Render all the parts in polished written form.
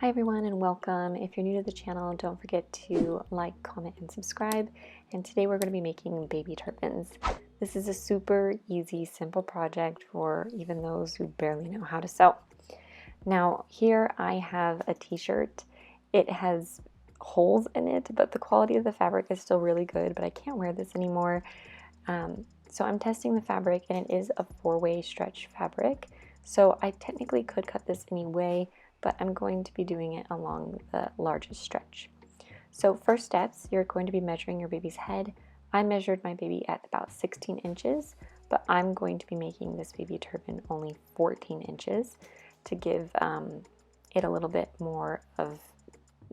Hi everyone and welcome. If you're new to the channel, don't forget to like, comment, and subscribe. And today we're going to be making baby turbans. This is a super easy, simple project for even those who barely know how to sew. Now here I have a t-shirt. It has holes in it, but the quality of the fabric is still really good, but I can't wear this anymore. So I'm testing the fabric and it is a 4-way stretch fabric. So I technically could cut this any way, but I'm going to be doing it along the largest stretch. So first steps, you're going to be measuring your baby's head. I measured my baby at about 16 inches, but I'm going to be making this baby turban only 14 inches to give it a little bit more of,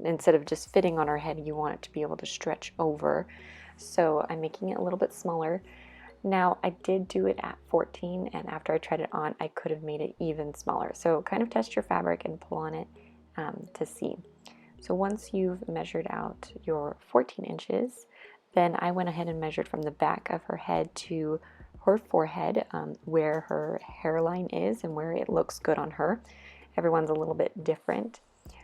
instead of just fitting on her head, you want it to be able to stretch over. So I'm making it a little bit smaller. Now I did do it at 14, and after I tried it on, I could have made it even smaller. So kind of test your fabric and pull on it to see. So once you've measured out your 14 inches, then I went ahead and measured from the back of her head to her forehead, where her hairline is and where it looks good on her. Everyone's a little bit different.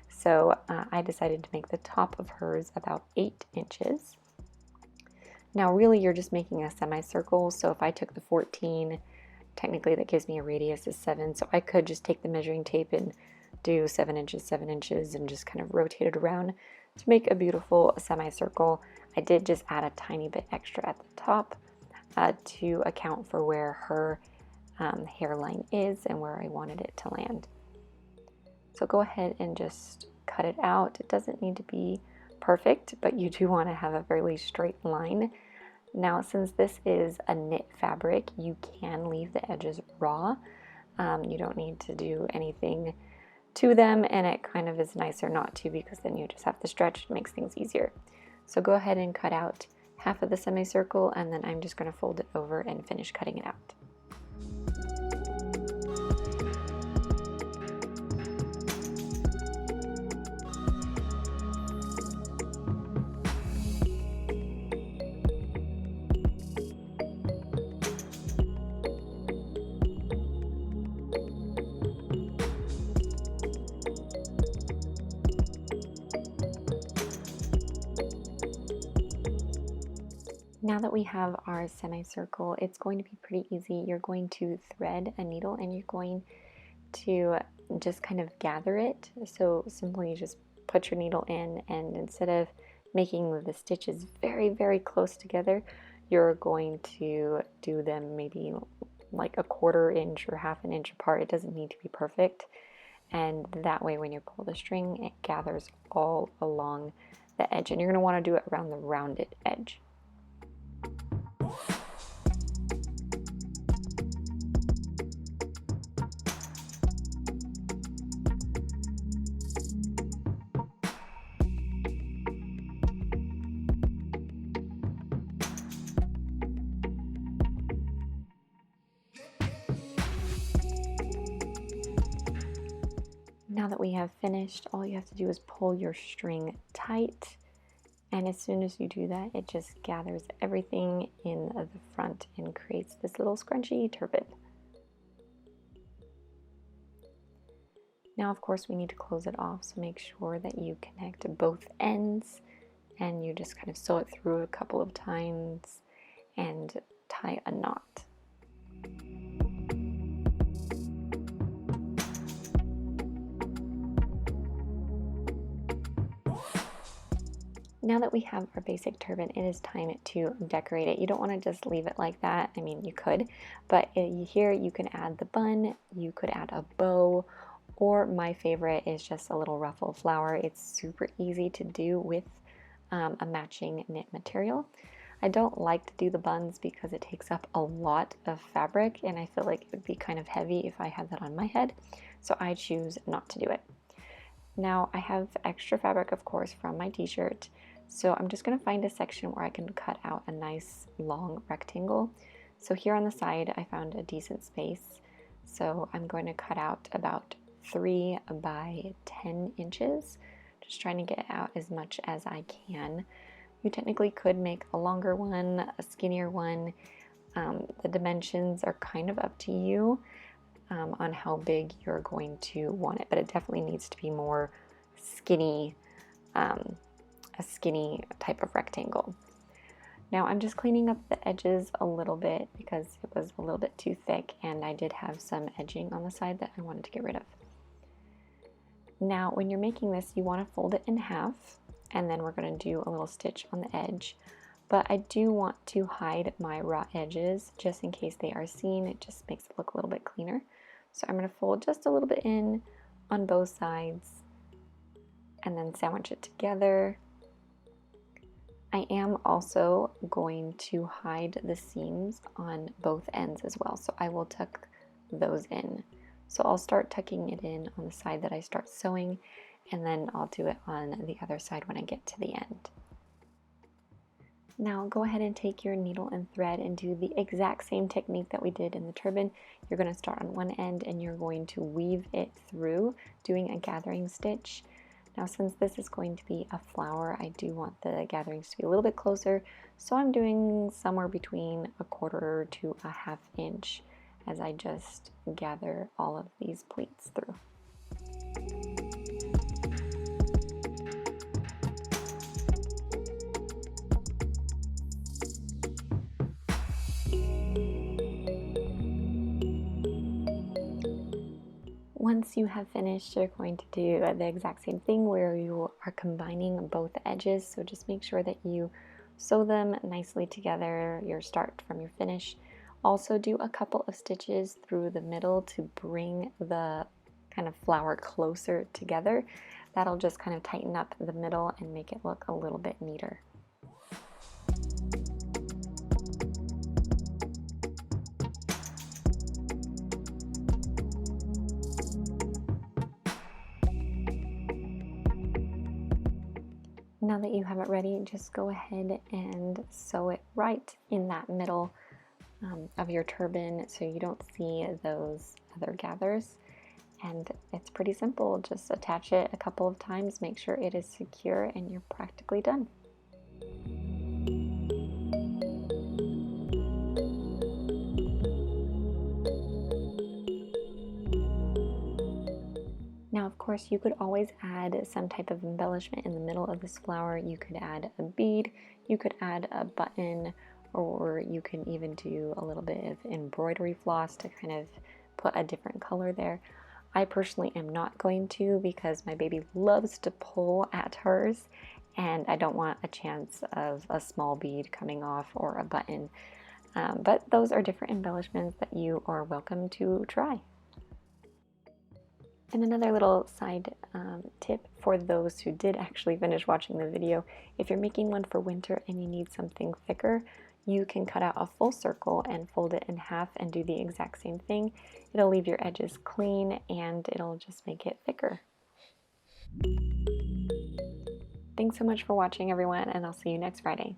So I decided to make the top of hers about 8 inches. Now really you're just making a semicircle, so if I took the 14, technically that gives me a radius of 7, so I could just take the measuring tape and do 7 inches, and just kind of rotate it around to make a beautiful semicircle. I did just add a tiny bit extra at the top to account for where her hairline is and where I wanted it to land. So go ahead and just cut it out. It doesn't need to be perfect, but you do want to have a fairly straight line. Now, since this is a knit fabric, you can leave the edges raw. You don't need to do anything to them, and it kind of is nicer not to, because then you just have to stretch. It makes things easier. So go ahead and cut out half of the semicircle, and then I'm just going to fold it over and finish cutting it out. Now that we have our semicircle, it's going to be pretty easy. You're going to thread a needle and you're going to just kind of gather it. So simply just put your needle in, and instead of making the stitches very, very close together, you're going to do them maybe like a 1/4 inch or 1/2 inch apart. It doesn't need to be perfect. And that way when you pull the string, it gathers all along the edge, and you're going to want to do it around the rounded edge. Now that we have finished, all you have to do is pull your string tight, and as soon as you do that, it just gathers everything in the front and creates this little scrunchy turban. Now, of course, we need to close it off, so make sure that you connect both ends, and you just kind of sew it through a couple of times and tie a knot. Now that we have our basic turban, it is time to decorate it. You don't want to just leave it like that. I mean, you could, but here you can add the bun, you could add a bow, or my favorite is just a little ruffle flower. It's super easy to do with a matching knit material. I don't like to do the buns because it takes up a lot of fabric, and I feel like it would be kind of heavy if I had that on my head, so I choose not to do it. Now I have extra fabric, of course, from my t-shirt. So I'm just going to find a section where I can cut out a nice long rectangle. So here on the side, I found a decent space. So I'm going to cut out about 3 by 10 inches, just trying to get out as much as I can. You technically could make a longer one, a skinnier one. The dimensions are kind of up to you on how big you're going to want it, but it definitely needs to be more skinny, a skinny type of rectangle. Now I'm just cleaning up the edges a little bit because it was a little bit too thick and I did have some edging on the side that I wanted to get rid of. Now when you're making this, you want to fold it in half, and then we're going to do a little stitch on the edge. But I do want to hide my raw edges just in case they are seen. It just makes it look a little bit cleaner. So I'm going to fold just a little bit in on both sides and then sandwich it together. I am also going to hide the seams on both ends as well, so I will tuck those in. So I'll start tucking it in on the side that I start sewing, and then I'll do it on the other side when I get to the end. Now go ahead and take your needle and thread and do the exact same technique that we did in the turban. You're going to start on one end and you're going to weave it through, doing a gathering stitch. Now since this is going to be a flower, I do want the gatherings to be a little bit closer, so I'm doing somewhere between 1/4 to 1/2 inch as I just gather all of these pleats through. Once you have finished, you're going to do the exact same thing where you are combining both edges. So just make sure that you sew them nicely together, your start from your finish. Also do a couple of stitches through the middle to bring the kind of flower closer together. That'll just kind of tighten up the middle and make it look a little bit neater. Now that you have it ready, just go ahead and sew it right in that middle of your turban so you don't see those other gathers. And it's pretty simple. Just attach it a couple of times, make sure it is secure, and you're practically done. Now, of course, you could always add some type of embellishment in the middle of this flower. You could add a bead, you could add a button, or you can even do a little bit of embroidery floss to kind of put a different color there. I personally am not going to because my baby loves to pull at hers and I don't want a chance of a small bead coming off or a button. But those are different embellishments that you are welcome to try. And another little side tip for those who did actually finish watching the video, if you're making one for winter and you need something thicker, you can cut out a full circle and fold it in half and do the exact same thing. It'll leave your edges clean and it'll just make it thicker. Thanks so much for watching, everyone, and I'll see you next Friday.